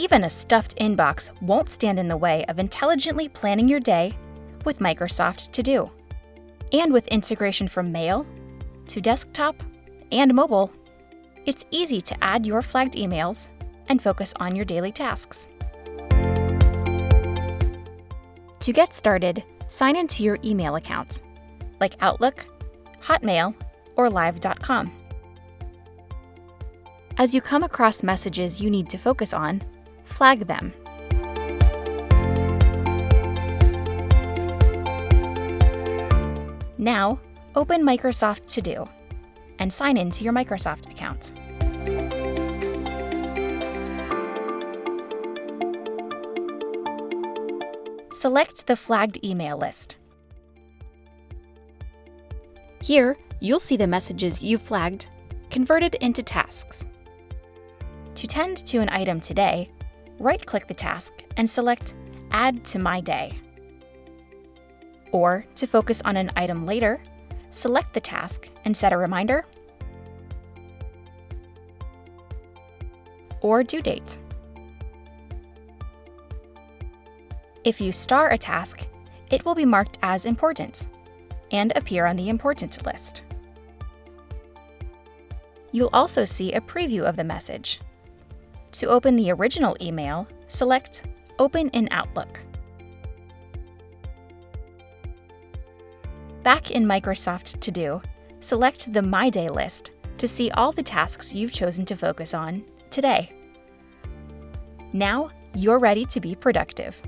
Even a stuffed inbox won't stand in the way of intelligently planning your day with Microsoft To Do. And with integration from mail to desktop and mobile, it's easy to add your flagged emails and focus on your daily tasks. To get started, sign into your email accounts, like Outlook, Hotmail, or Live.com. As you come across messages you need to focus on, flag them. Now, open Microsoft To Do and sign into your Microsoft account. Select the flagged email list. Here, you'll see the messages you've flagged converted into tasks. To tend to an item today, right-click the task and select Add to My Day. Or, to focus on an item later, select the task and set a reminder or due date. If you star a task, it will be marked as important and appear on the important list. You'll also see a preview of the message. To open the original email, select Open in Outlook. Back in Microsoft To Do, select the My Day list to see all the tasks you've chosen to focus on today. Now, you're ready to be productive.